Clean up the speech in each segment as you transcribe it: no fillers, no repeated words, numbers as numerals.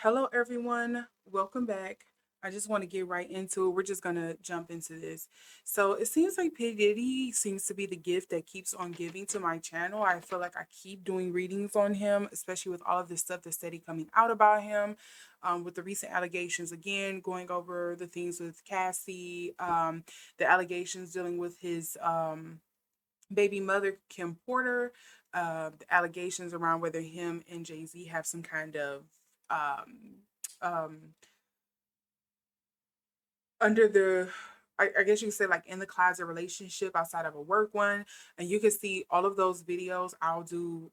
Hello, everyone. Welcome back. I just want to get right into it. We're just going to jump into this. So it seems like P. Diddy seems to be the gift that keeps on giving to my channel. I feel like I keep doing readings on him, especially with all of this stuff that's steady coming out about him. With the recent allegations, again, going over the things with Cassie, the allegations dealing with his baby mother, Kim Porter, the allegations around whether him and Jay-Z have some kind of um, um, under the I guess you could say like in the closet relationship outside of a work one. And you can see all of those videos. I'll do,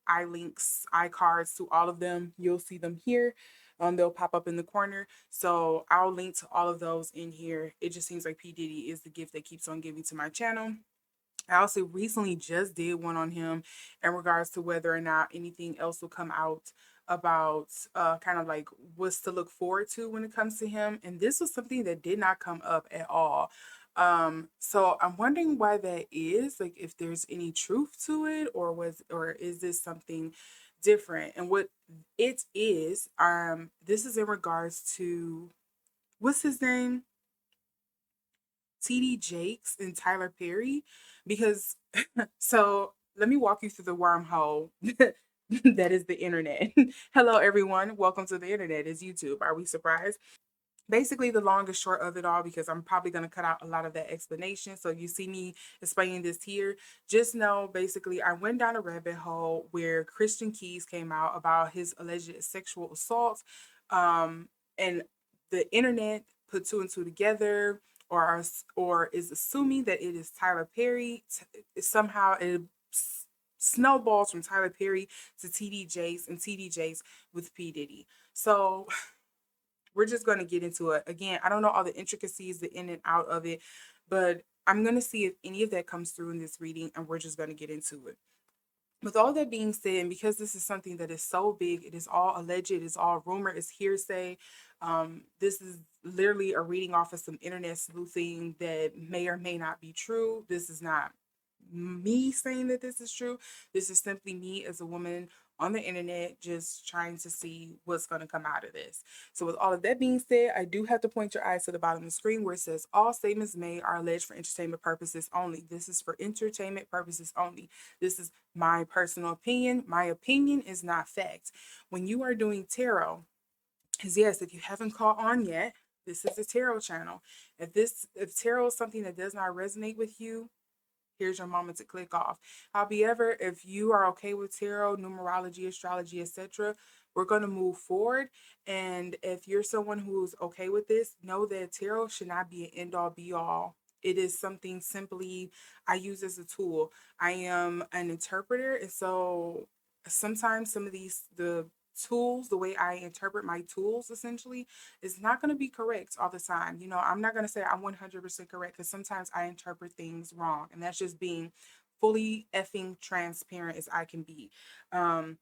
eye links, eye cards to all of them. You'll see them here. They'll pop up in the corner. So I'll link to all of those in here. It just seems like P. Diddy is the gift that keeps on giving to my channel. I also recently just did one on him in regards to whether or not anything else will come out about kind of like what's to look forward to when it comes to him. And this was something that did not come up at all. So I'm wondering why that is, like if there's any truth to it, or is this something different? And what it is, this is in regards to what's his name? TD Jakes and Tyler Perry, because so let me walk you through the wormhole that is the internet. Hello, everyone. Welcome to the internet. Is YouTube. Are we surprised? Basically, the long and short of it all, because I'm probably going to cut out a lot of that explanation. So, if you see me explaining this here, just know basically, I went down a rabbit hole where Christian Keys came out about his alleged sexual assault. And the internet put two and two together, or is assuming that it is Tyler Perry. Somehow it snowballs from Tyler Perry to TD Jakes, and TD Jakes with P. Diddy. So we're just going to get into it. Again, I don't know all the intricacies, the in and out of it, but I'm going to see if any of that comes through in this reading, and we're just going to get into it. With all that being said, and because this is something that is so big, it is all alleged, it is all rumor, it's hearsay. This is literally a reading off of some internet sleuthing that may or may not be true. This is not me saying that this is true. This is simply me as a woman on the internet just trying to see what's going to come out of this. So, with all of that being said, I do have to point your eyes to the bottom of the screen where it says all statements made are alleged for entertainment purposes only. This is for entertainment purposes only. This is my personal opinion. My opinion is not fact. When you are doing tarot, because yes, if you haven't caught on yet, this is a tarot channel. If tarot is something that does not resonate with you, here's your moment to click off. However, if you are okay with tarot, numerology, astrology, etc., we're going to move forward. And if you're someone who's okay with this, know that tarot should not be an end all be all. It is something simply I use as a tool. I am an interpreter, and so sometimes some of the tools, the way I interpret my tools essentially, is not going to be correct all the time. I'm not going to say I'm 100% correct, because sometimes I interpret things wrong. And that's just being fully effing transparent as I can be. I'm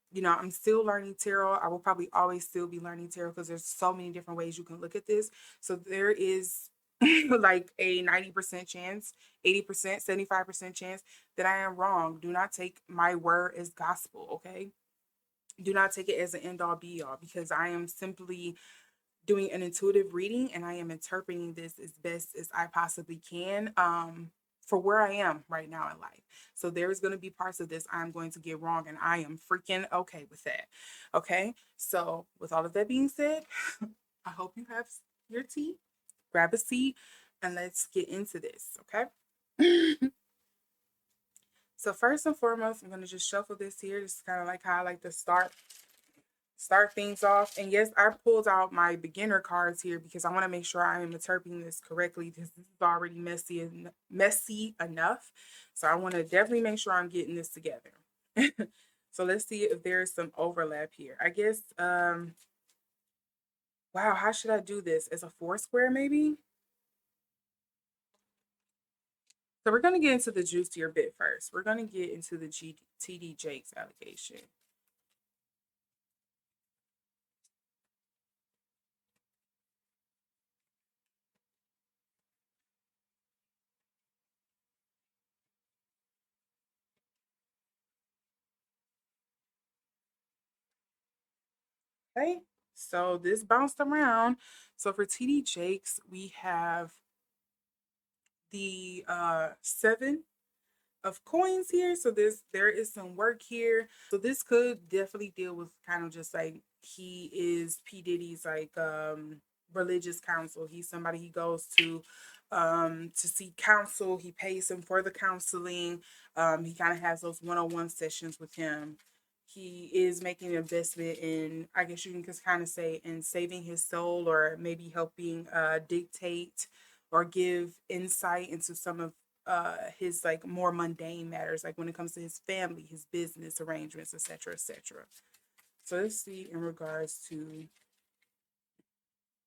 still learning tarot. I will probably always still be learning tarot, because there's so many different ways you can look at this. So there is like a 90% chance, 80%, 75% chance that I am wrong. Do not take my word as gospel, okay? Do not take it as an end all be all, because I am simply doing an intuitive reading, and I am interpreting this as best as I possibly can, for where I am right now in life. So there's going to be parts of this I'm going to get wrong, and I am freaking okay with that. Okay. So with all of that being said, I hope you have your tea, grab a seat, and let's get into this. Okay. So first and foremost, I'm going to just shuffle this here. This is kind of like how I like to start things off. And yes, I pulled out my beginner cards here because I want to make sure I am interpreting this correctly, because this is already messy enough. So I want to definitely make sure I'm getting this together. So let's see if there's some overlap here. I guess wow, how should I do this? As a four square maybe? So we're going to get into the juicier bit first. We're going to get into the TD Jakes allegation. Okay. So this bounced around. So for TD Jakes, we have the seven of coins here. So there is some work here. So this could definitely deal with kind of just like he is P. Diddy's like religious counsel. He's somebody he goes to seek counsel. He pays him for the counseling. He kind of has those one-on-one sessions with him. He is making an investment in, I guess you can just kind of say, in saving his soul, or maybe helping dictate or give insight into some of his like more mundane matters, like when it comes to his family, his business arrangements, etc., etc. So let's see in regards to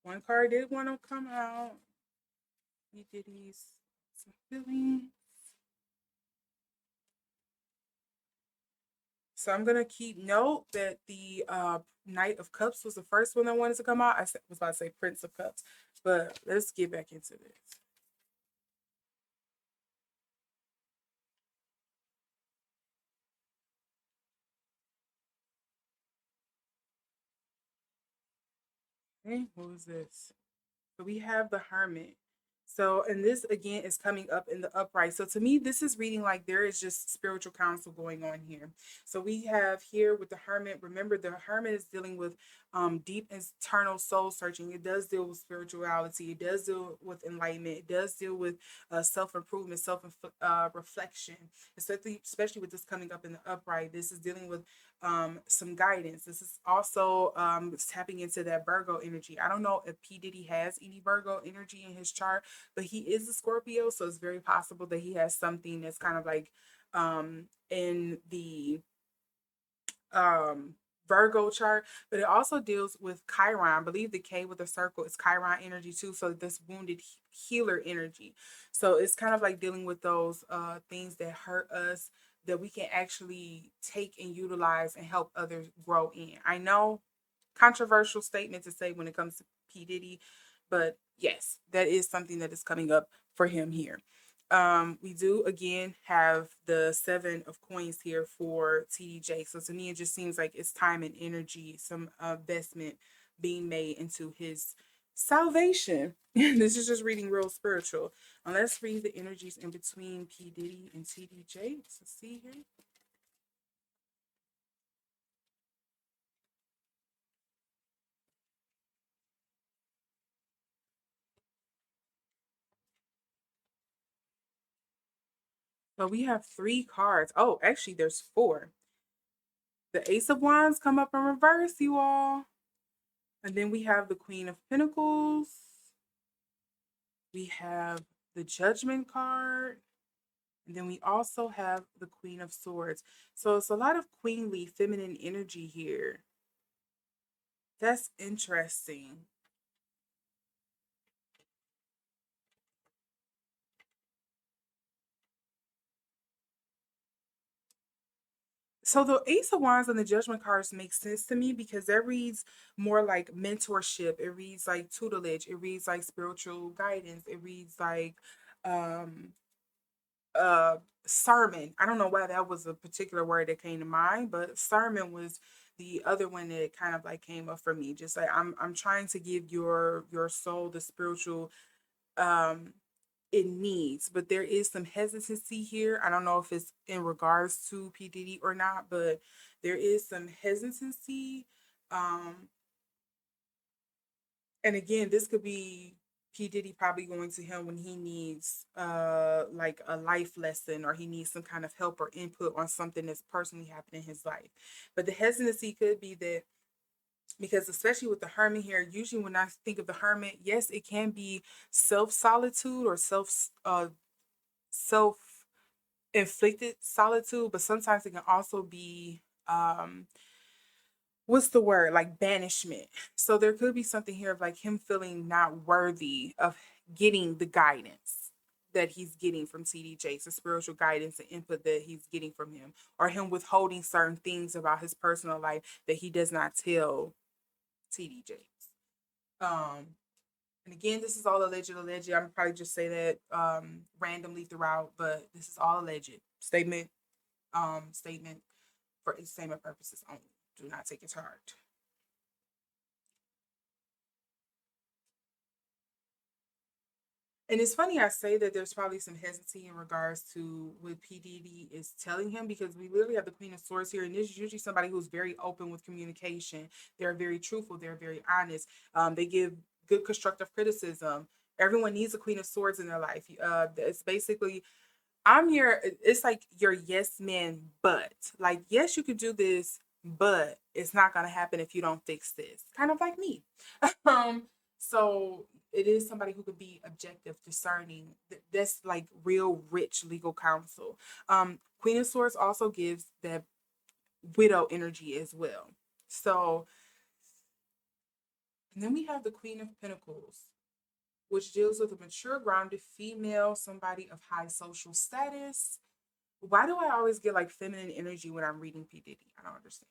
one card did want to come out. He did these some feeling. So I'm gonna keep note that the Knight of Cups was the first one that wanted to come out. Was about to say Prince of Cups, but let's get back into this. Okay, what was this? So we have the Hermit. So, and this again is coming up in the upright. So to me, this is reading like there is just spiritual counsel going on here. So we have here with the Hermit, remember the Hermit is dealing with deep internal soul searching. It does deal with spirituality. It does deal with enlightenment. It does deal with self-improvement, self reflection, especially with this coming up in the upright. This is dealing with some guidance. This is also tapping into that Virgo energy. I don't know if P. Diddy has any Virgo energy in his chart, but he is a Scorpio, so it's very possible that he has something that's kind of like in the um Virgo chart, but it also deals with Chiron. I believe the K with the circle is Chiron energy too. So this wounded healer energy. So it's kind of like dealing with those things that hurt us that we can actually take and utilize and help others grow in. I know controversial statement to say when it comes to P. Diddy, but yes, that is something that is coming up for him here. We do again have the seven of coins here for TD. So to me, it just seems like it's time and energy, some investment being made into his salvation. This is just reading real spiritual. And let's read the energies in between P. Diddy and TD Jakes. Let's see here. So we have three cards. Oh, actually, there's four. The Ace of Wands come up in reverse, you all. And then we have the Queen of Pentacles. We have the Judgment card. And then we also have the Queen of Swords. So it's a lot of queenly, feminine energy here. That's interesting. So the Ace of Wands and the Judgment cards make sense to me because that reads more like mentorship. It reads like tutelage. It reads like spiritual guidance. It reads like um uh sermon. I don't know why that was a particular word that came to mind, but sermon was the other one that kind of like came up for me. Just like I'm trying to give your soul the spiritual um it needs, but there is some hesitancy here. I don't know if it's in regards to P. Diddy or not, but there is some hesitancy. Um, and again, this could be P. Diddy probably going to him when he needs like a life lesson, or he needs some kind of help or input on something that's personally happening in his life. But the hesitancy could be that because especially with the hermit here, usually when I think of the hermit, yes, it can be self solitude or self inflicted solitude, but sometimes it can also be what's the word, like banishment. So there could be something here of like him feeling not worthy of getting the guidance that he's getting from TD Jakes, the spiritual guidance and input that he's getting from him, or him withholding certain things about his personal life that he does not tell TD Jakes. And again, this is all alleged. I'm probably just say that randomly throughout, but this is all alleged statement for entertainment purposes only. Do not take it to heart. And it's funny I say that there's probably some hesitancy in regards to what P. Diddy is telling him, because we literally have the Queen of Swords here, and this is usually somebody who's very open with communication. They're very truthful. They're very honest. They give good constructive criticism. Everyone needs a Queen of Swords in their life. It's basically, I'm your, it's like your yes man, but like, yes, you could do this, but it's not going to happen if you don't fix this. Kind of like me. So it is somebody who could be objective, discerning. That's like real rich legal counsel. Queen of Swords also gives that widow energy as well. So, and then we have the Queen of Pentacles, which deals with a mature, grounded female, somebody of high social status. Why do I always get like feminine energy when I'm reading P. Diddy? I don't understand.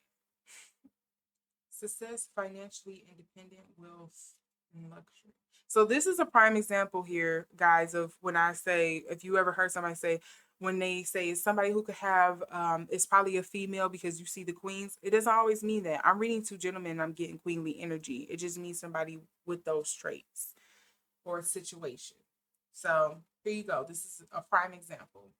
Success, financially independent, wealth, and luxury. So this is a prime example here, guys, of when I say, if you ever heard somebody say, when they say it's somebody who could have, it's probably a female because you see the queens. It doesn't always mean that. I'm reading two gentlemen and I'm getting queenly energy. It just means somebody with those traits or a situation. So here you go. This is a prime example.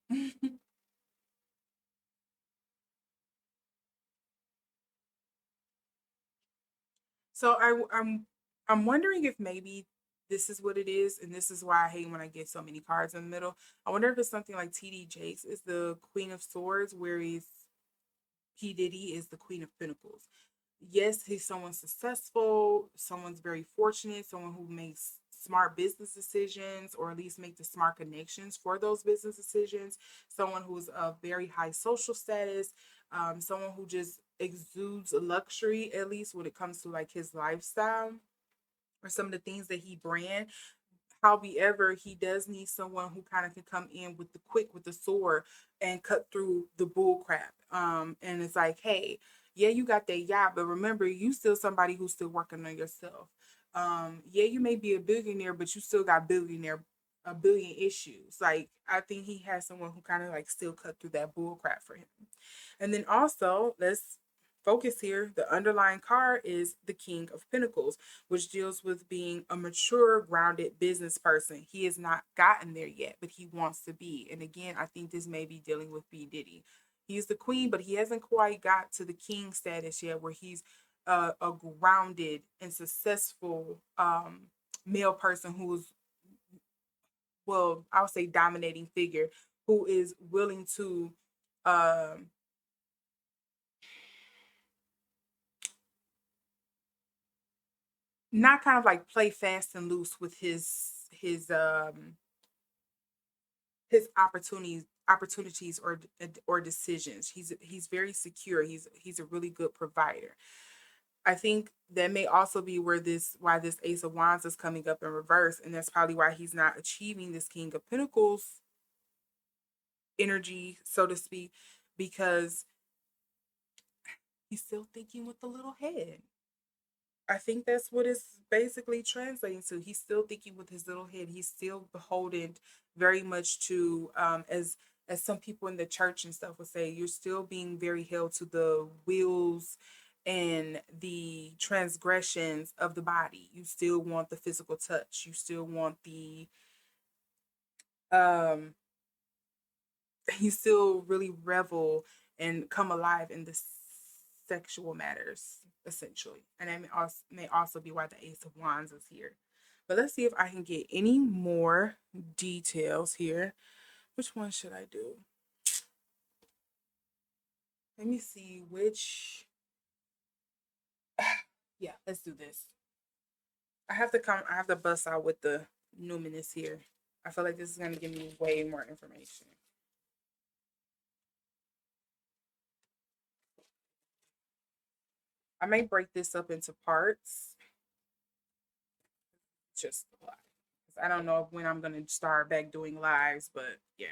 So I'm wondering if maybe this is what it is, and this is why I hate when I get so many cards in the middle. I wonder if it's something like TD Jakes is the Queen of Swords, whereas P Diddy is the Queen of Pentacles. Yes, he's someone successful, someone's very fortunate, someone who makes smart business decisions, or at least make the smart connections for those business decisions, someone who's of very high social status, someone who just exudes luxury, at least when it comes to like his lifestyle or some of the things that he brand. However, he does need someone who kind of can come in with the quick, with the sword, and cut through the bull crap. And it's like, hey, yeah, you got that yacht, but remember, you still somebody who's still working on yourself. Yeah, you may be a billionaire, but you still got a billion issues. Like, I think he has someone who kind of like still cut through that bull crap for him. And then also, let's focus here. The underlying card is the King of Pentacles, which deals with being a mature, grounded business person. He has not gotten there yet, but he wants to be. And again, I think this may be dealing with B. Diddy. He's the queen, but he hasn't quite got to the king status yet, where he's a grounded and successful male person who's, well, I would say dominating figure, who is willing to um not kind of like play fast and loose with his opportunities or decisions. He's very secure. He's a really good provider. I think that may also be why this Ace of Wands is coming up in reverse, and that's probably why he's not achieving this King of Pentacles energy, so to speak, because he's still thinking with a little head. I think that's what it's basically translating to. He's still thinking with his little head. He's still beholden very much to, as some people in the church and stuff would say, you're still being very held to the wills and the transgressions of the body. You still want the physical touch. You still want the um you still really revel and come alive in the sexual matters, essentially. And that may also be why the Ace of Wands is here. But let's see if I can get any more details here. Which one should I do? Let me see which. Yeah, let's do this. I have to bust out with the numinous here. I feel like this is going to give me way more information. I may break this up into parts, just a lot. I don't know when I'm going to start back doing lives, but yeah.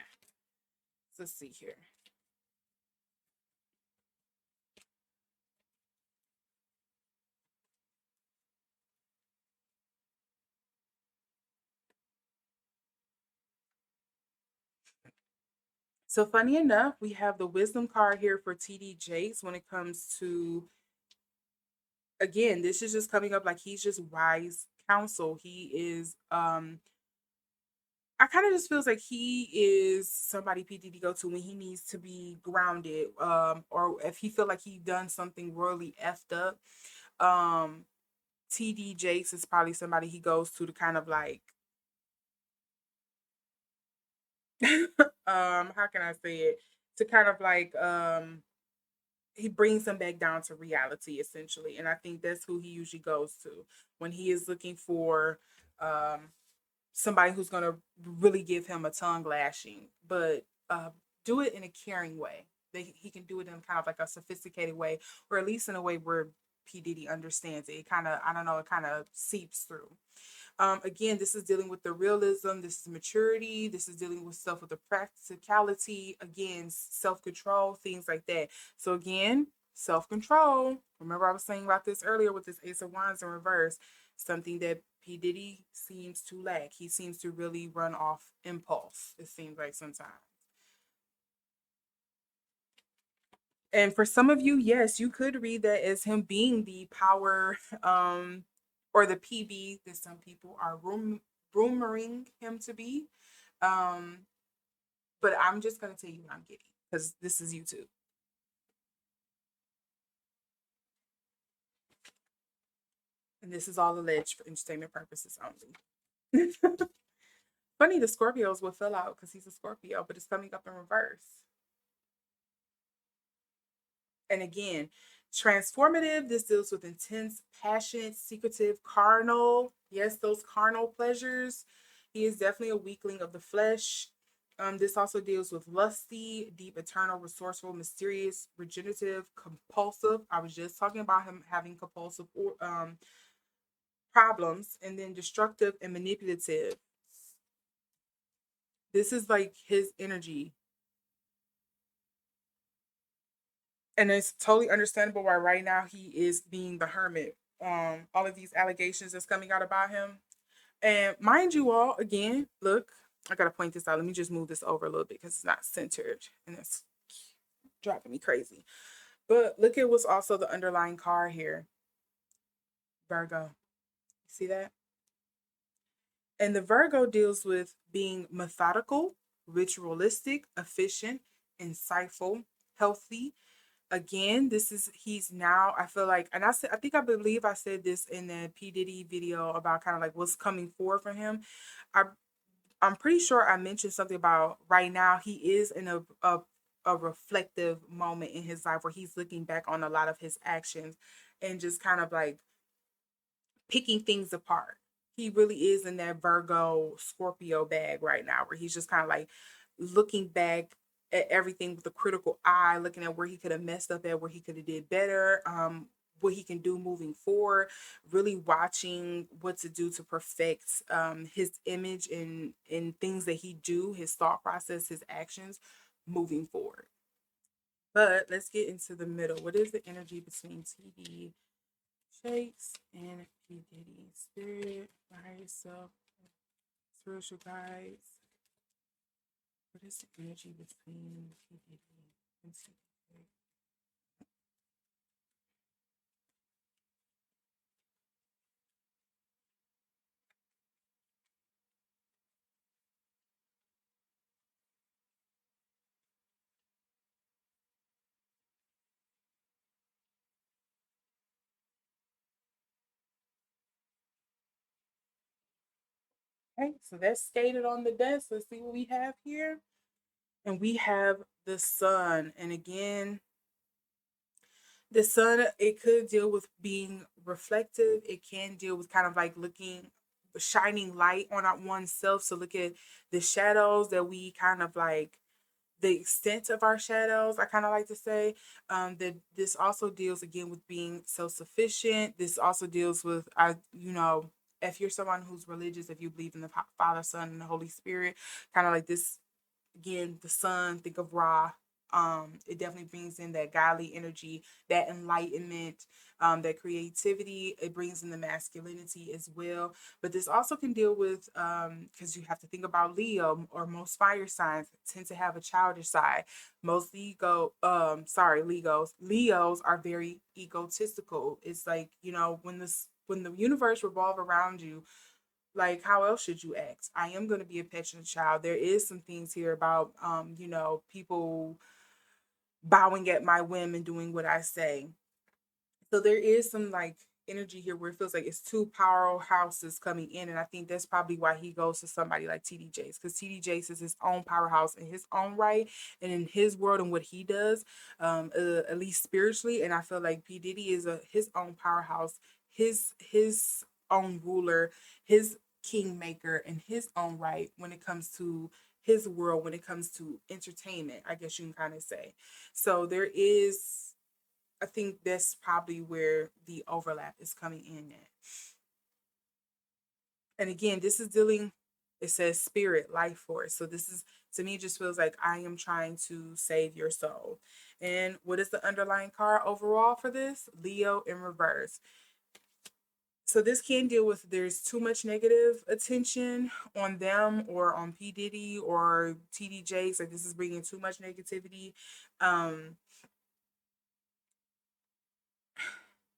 So let's see here. So funny enough, we have the wisdom card here for TD Jakes when it comes to, again, this is just coming up like he's just wise counsel. He is I kind of just feels like he is somebody P Diddy go to when he needs to be grounded, or if he feel like he done something royally effed up. Um, TD Jakes is probably somebody he goes to kind of like, how can I say it, to kind of like he brings them back down to reality essentially, and I think that's who he usually goes to when he is looking for um somebody who's going to really give him a tongue lashing, but do it in a caring way. He can do it in kind of like a sophisticated way, or at least in a way where P Diddy understands it. It kind of, I don't know, it kind of seeps through. Again, this is dealing with the realism. This is maturity. This is dealing with stuff with the practicality. Again, self control, things like that. So again, self control. Remember, I was saying about this earlier with this Ace of Wands in reverse. Something that P Diddy seems to lack. He seems to really run off impulse. It seems like sometimes. And for some of you, yes, you could read that as him being the power, or the PB that some people are rumoring him to be. Um, but I'm just gonna tell you what I'm getting because this is YouTube, and this is all alleged for entertainment purposes only. Funny, the Scorpios will fill out because he's a Scorpio, but it's coming up in reverse. And again, transformative, this deals with intense, passionate, secretive, carnal. Yes, those carnal pleasures. He is definitely a weakling of the flesh. This also deals with lusty, deep, eternal, resourceful, mysterious, regenerative, compulsive. I was just talking about him having compulsive problems, and then destructive and manipulative. This is like his energy, and it's totally understandable why right now he is being the hermit. All of these allegations that's coming out about him, and mind you all, again, look, I gotta point this out. Let me just move this over a little bit because it's not centered, and it's driving me crazy. But look at what's also the underlying card here, Virgo. You see that? And the Virgo deals with being methodical, ritualistic, efficient, insightful, healthy. Again, this is he's now, I feel like, and I said, I think, I believe I said this in the P Diddy video about kind of like what's coming forward for him. I I'm pretty sure I mentioned something about right now he is in a reflective moment in his life where he's looking back on a lot of his actions and just kind of like picking things apart. He really is in that Virgo Scorpio bag right now where he's just kind of like looking back at everything with a critical eye, looking at where he could have messed up at, where he could have did better, what he can do moving forward, really watching what to do to perfect his image and things that he do, his thought process, his actions moving forward. But let's get into the middle. What is the energy between TD Jakes and P-Diddy? Spirit, higher yourself, spiritual guides. What is the energy between P-Diddy and TD? Okay, so that's stated on the desk. Let's see what we have here. And we have the sun. And again, the sun, it could deal with being reflective. It can deal with kind of like looking, shining light on oneself. So look at the shadows that we kind of like, the extent of our shadows, I kind of like to say. That this also deals again with being self-sufficient. This also deals with, if you're someone who's religious, if you believe in the Father, Son, and the Holy Spirit, kind of like this, again, the sun, think of Ra. It definitely brings in that godly energy, that enlightenment, that creativity. It brings in the masculinity as well. But this also can deal with, because you have to think about Leo, or most fire signs tend to have a childish side. Most Leos are very egotistical. It's like, when the universe revolve around you, Like, how else should you act? I am going to be a petulant child. There is some things here about, people bowing at my whim and doing what I say. So there is some like energy here where it feels like it's two powerhouses coming in, and I think that's probably why he goes to somebody like TD Jakes, because TD Jakes is his own powerhouse in his own right and in his world and what he does, at least spiritually. And I feel like P Diddy is his own powerhouse, his own ruler, his kingmaker in his own right when it comes to his world, when it comes to entertainment, I guess you can kind of say. So there is, I think that's probably where the overlap is coming in at. And again, this is dealing, it says spirit, life force. So this is, to me, just feels like I am trying to save your soul. And what is the underlying card overall for this? Leo in reverse. So this can deal with, there's too much negative attention on them or on P. Diddy or TD Jakes. Like this is bringing too much negativity. Um,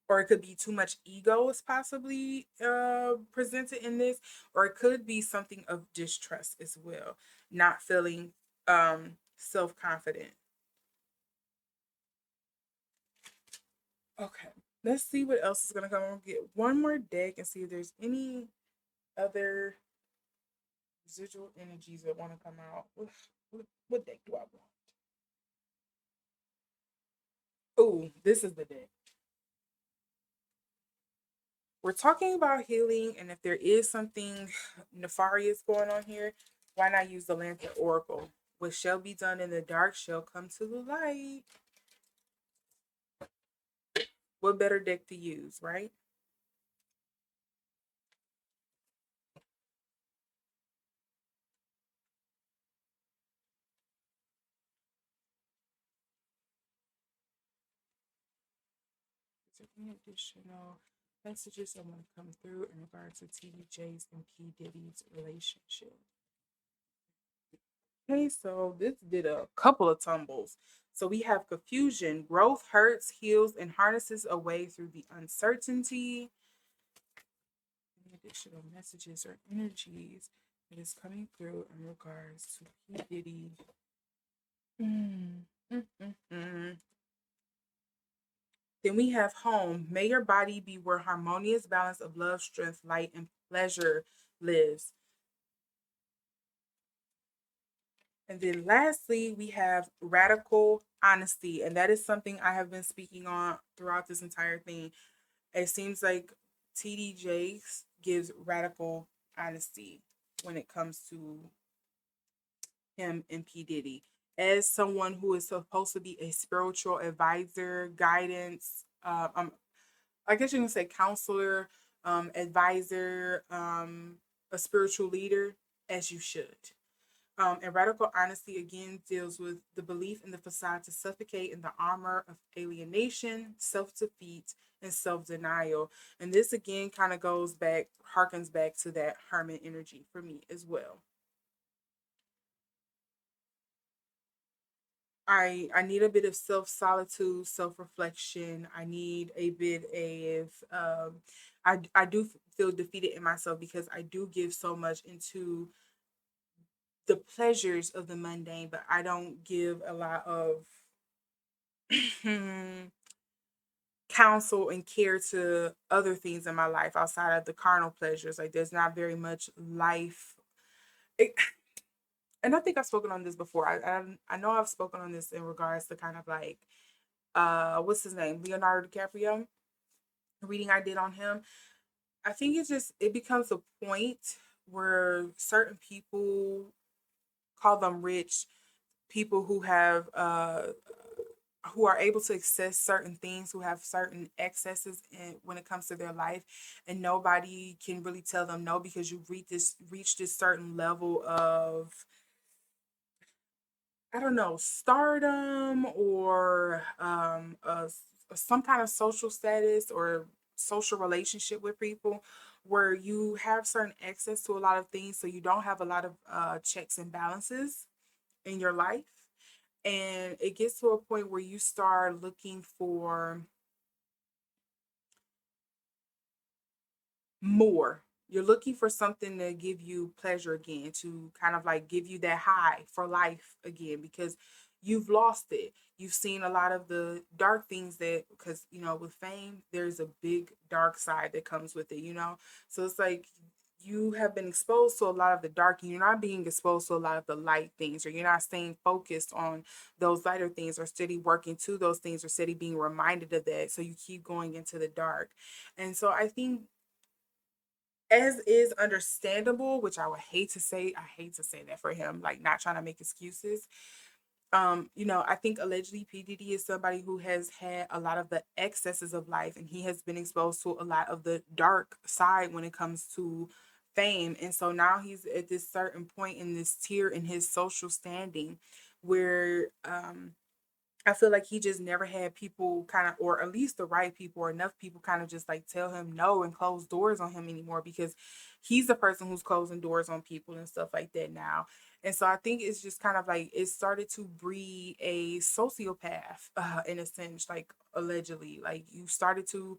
or it could be too much ego is possibly presented in this, or it could be something of distrust as well, not feeling self-confident. Okay, let's see what else is going to come. I'll get one more deck and see if there's any other residual energies that want to come out. What deck do I want? Oh, this is the deck. We're talking about healing, and if there is something nefarious going on here, why not use the Lantern Oracle? What shall be done in the dark shall come to the light. What better deck to use, right? Is there any additional messages that want to come through in regards to TD Jakes and P. Diddy's relationship? Okay, so this did a couple of tumbles. So we have confusion, growth hurts, heals, and harnesses away through the uncertainty. Any additional messages or energies that is coming through in regards to P. Diddy. Mm, mm, mm, mm. Then we have home. May your body be where harmonious balance of love, strength, light, and pleasure lives. And then lastly, we have radical honesty. And that is something I have been speaking on throughout this entire thing. It seems like TD Jakes gives radical honesty when it comes to him and P. Diddy. As someone who is supposed to be a spiritual advisor, guidance, I guess you can say counselor, advisor, a spiritual leader, as you should. And radical honesty again deals with the belief in the facade to suffocate in the armor of alienation, self defeat, and self denial. And this again kind of goes back, harkens back to that hermit energy for me as well. I need a bit of self solitude, self reflection. I need a bit of I do feel defeated in myself because I do give so much into the pleasures of the mundane, but I don't give a lot of counsel and care to other things in my life outside of the carnal pleasures. Like there's not very much life. It, and I think I've spoken on this before. I know I've spoken on this in regards to kind of like what's his name, Leonardo DiCaprio, reading I did on him. I think it's just, it becomes a point where certain people, call them rich people, who are able to access certain things, who have certain excesses when it comes to their life, and nobody can really tell them no, because you reach this certain level of, I don't know, stardom or some kind of social status or social relationship with people, where you have certain access to a lot of things, so you don't have a lot of checks and balances in your life. And it gets to a point where you start looking for more. you're looking for something to give you pleasure again, to kind of like give you that high for life again, because you've lost it. You've seen a lot of the dark things that, because, with fame, there's a big dark side that comes with it. So it's like you have been exposed to a lot of the dark, and you're not being exposed to a lot of the light things, or you're not staying focused on those lighter things, or steady working to those things, or steady being reminded of that. So you keep going into the dark. And so I think, as is understandable, which I would hate to say, I hate to say that for him, like not trying to make excuses. I think allegedly P. Diddy is somebody who has had a lot of the excesses of life, and he has been exposed to a lot of the dark side when it comes to fame. And so now he's at this certain point in this tier in his social standing where I feel like he just never had people kind of, or at least the right people, or enough people kind of just like tell him no and close doors on him anymore, because he's the person who's closing doors on people and stuff like that now. And so I think it's just kind of like it started to breed a sociopath, in a sense, like allegedly. Like you started to,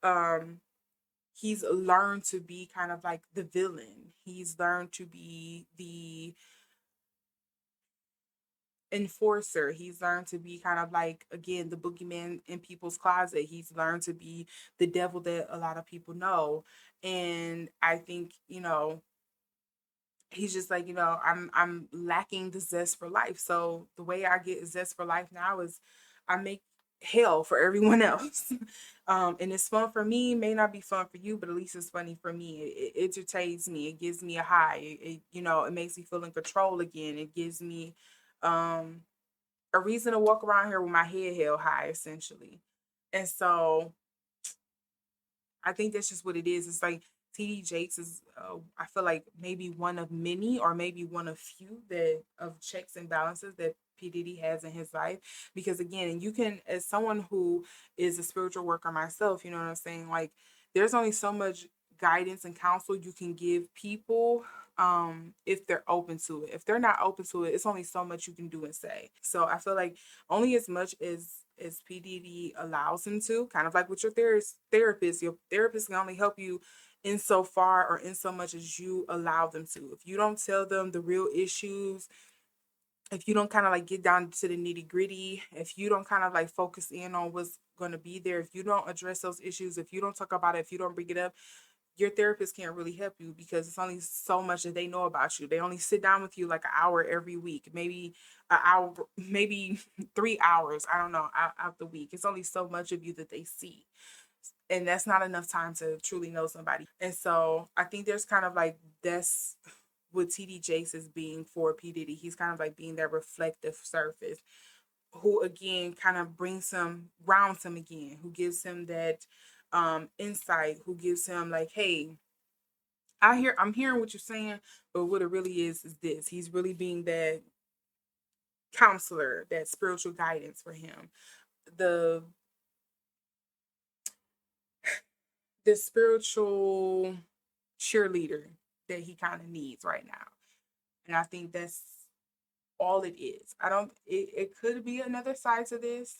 um, he's learned to be kind of like the villain. He's learned to be the enforcer. He's learned to be kind of like, again, the boogeyman in people's closet. He's learned to be the devil that a lot of people know. And I think, he's just like, I'm lacking the zest for life. So the way I get zest for life now is I make hell for everyone else. And it's fun for me, may not be fun for you, but at least it's funny for me. It entertains me. It gives me a high. It makes me feel in control again. It gives me um a reason to walk around here with my head held high, essentially. And so I think that's just what it is. It's like TD Jakes is, I feel like maybe one of many, or maybe one of few that of checks and balances that P Diddy has in his life. Because again, and you can, as someone who is a spiritual worker myself, you know what I'm saying. Like, there's only so much guidance and counsel you can give people, if they're open to it. If they're not open to it, it's only so much you can do and say. So I feel like only as much as PDD allows him to, kind of like with your therapist. Your therapist can only help you in so far or in so much as you allow them to. If you don't tell them the real issues, if you don't kind of like get down to the nitty gritty, if you don't kind of like focus in on what's going to be there, if you don't address those issues, if you don't talk about it, if you don't bring it up, your therapist can't really help you, because it's only so much that they know about you. They only sit down with you like an hour every week, maybe an hour, maybe 3 hours. I don't know, out the week. It's only so much of you that they see. And that's not enough time to truly know somebody. And so I think there's kind of like that's what TD Jakes is being for P. Diddy. He's kind of like being that reflective surface who again kind of brings him, grounds him again, who gives him that insight, who gives him like, hey, I'm hearing what you're saying, but what it really is this. He's really being that counselor, that spiritual guidance for him. The the spiritual cheerleader that he kind of needs right now. And I think that's all it is. I don't it could be another side to this,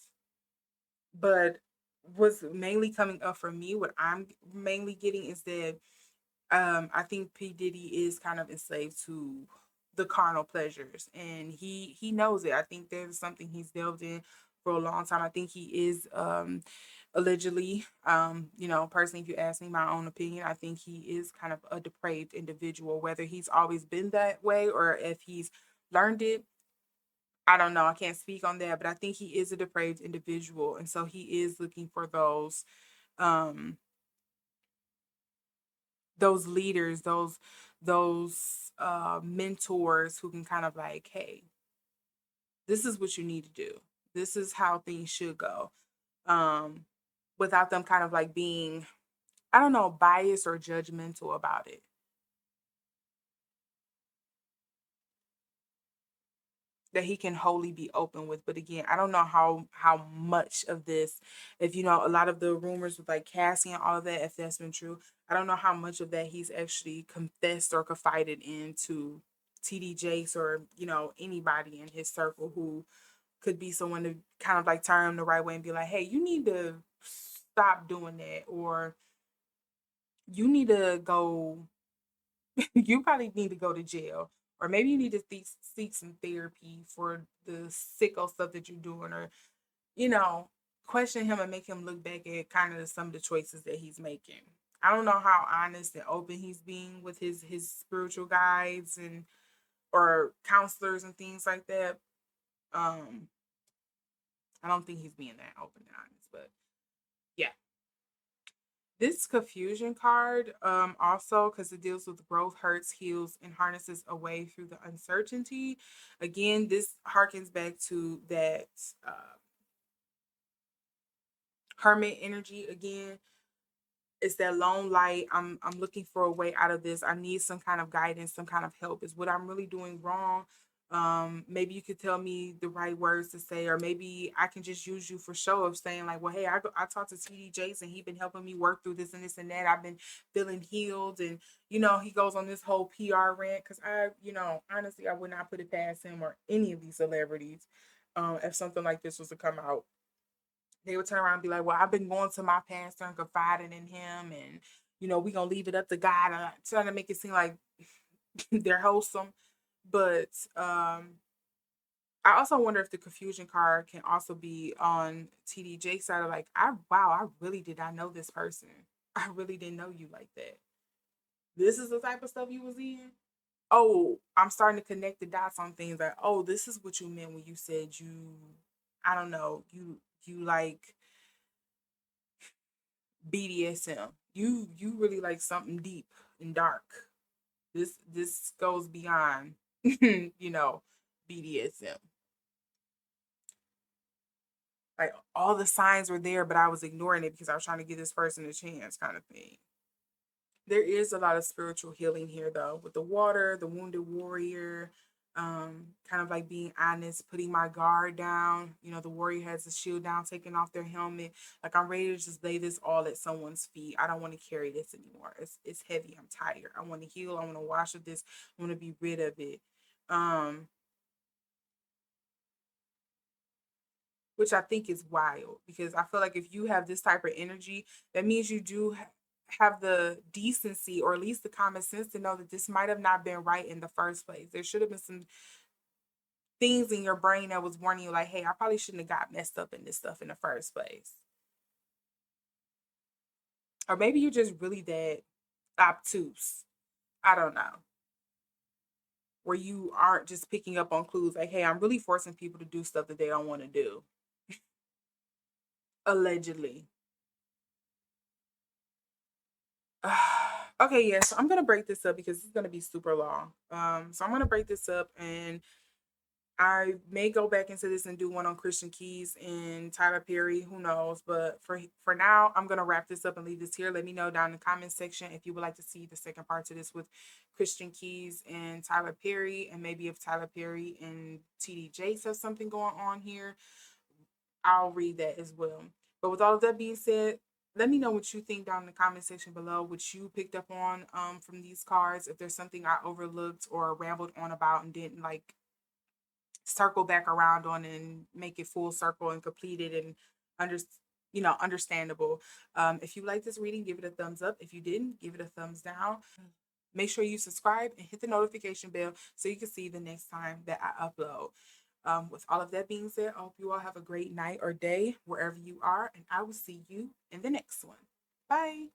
but what's mainly coming up for me, what I'm mainly getting is that I think P Diddy is kind of enslaved to the carnal pleasures, and he knows it. I think there's something he's delved in for a long time. I think he is allegedly, personally, if you ask me my own opinion, I think he is kind of a depraved individual. Whether he's always been that way or if he's learned it, I don't know. I can't speak on that, but I think he is a depraved individual, and so he is looking for um those leaders, those mentors who can kind of like, hey, this is what you need to do. This is how things should go. Um, Without them kind of like being, I don't know, biased or judgmental about it. That he can wholly be open with. But again, I don't know how much of this, if a lot of the rumors with like Cassie and all of that, if that's been true, I don't know how much of that he's actually confessed or confided into TD Jakes, or anybody in his circle who could be someone to kind of like turn him the right way and be like, hey, you need to stop doing that, or you need to go. You probably need to go to jail, or maybe you need to seek some therapy for the sicko stuff that you're doing, or you know, question him and make him look back at kind of some of the choices that he's making. I don't know how honest and open he's being with his spiritual guides and or counselors and things like that. Um, I don't think he's being that open and honest, but yeah. This confusion card, also because it deals with growth, hurts, heals, and harnesses a way through the uncertainty. Again, this harkens back to that hermit energy again. It's that lone light. I'm looking for a way out of this. I need some kind of guidance, some kind of help. Is what I'm really doing wrong? Maybe you could tell me the right words to say, or maybe I can just use you for show of saying like, well, hey, I talked to TD Jakes and he been helping me work through this and that. I've been feeling healed, and he goes on this whole PR rant because honestly, I would not put it past him or any of these celebrities, if something like this was to come out. They would turn around and be like, "Well, I've been going to my pastor and confiding in him, and we gonna leave it up to God." And trying to make it seem like they're wholesome, but I also wonder if the confusion card can also be on TD Jake's side of like, I really did not know this person. I really didn't know you like that. This is the type of stuff you was in. Oh, I'm starting to connect the dots on things like, oh, this is what you meant when you said you, I don't know, you like BDSM. You really like something deep and dark. This goes beyond BDSM. Like all the signs were there, but I was ignoring it because I was trying to give this person a chance, kind of thing. There is a lot of spiritual healing here, though, with the water, the wounded warrior, kind of like being honest, putting my guard down. The warrior has the shield down, taking off their helmet. Like I'm ready to just lay this all at someone's feet. I don't want to carry this anymore. It's heavy. I'm tired. I want to heal. I want to wash with this. I want to be rid of it. Um, which I think is wild because I feel like if you have this type of energy, that means you do have the decency or at least the common sense to know that this might have not been right in the first place. There should have been some things in your brain that was warning you, like, hey, I probably shouldn't have got messed up in this stuff in the first place. Or maybe you're just really that obtuse. I don't know. Where you aren't just picking up on clues like, hey, I'm really forcing people to do stuff that they don't want to do. Allegedly. Okay, yeah, so I'm gonna break this up because it's gonna be super long. So I'm gonna break this up, and I may go back into this and do one on Christian Keys and Tyler Perry. Who knows? But for now, I'm gonna wrap this up and leave this here. Let me know down in the comment section if you would like to see the second part to this with Christian Keys and Tyler Perry, and maybe if Tyler Perry and TD Jakes have something going on here. I'll read that as well. But with all of that being said, let me know what you think down in the comment section below, what you picked up on from these cards. If there's something I overlooked or rambled on about and didn't like circle back around on and make it full circle and complete it and under understandable. If you like this reading, give it a thumbs up. If you didn't, give it a thumbs down. Make sure you subscribe and hit the notification bell so you can see the next time that I upload. With all of that being said, I hope you all have a great night or day wherever you are, and I will see you in the next one. Bye.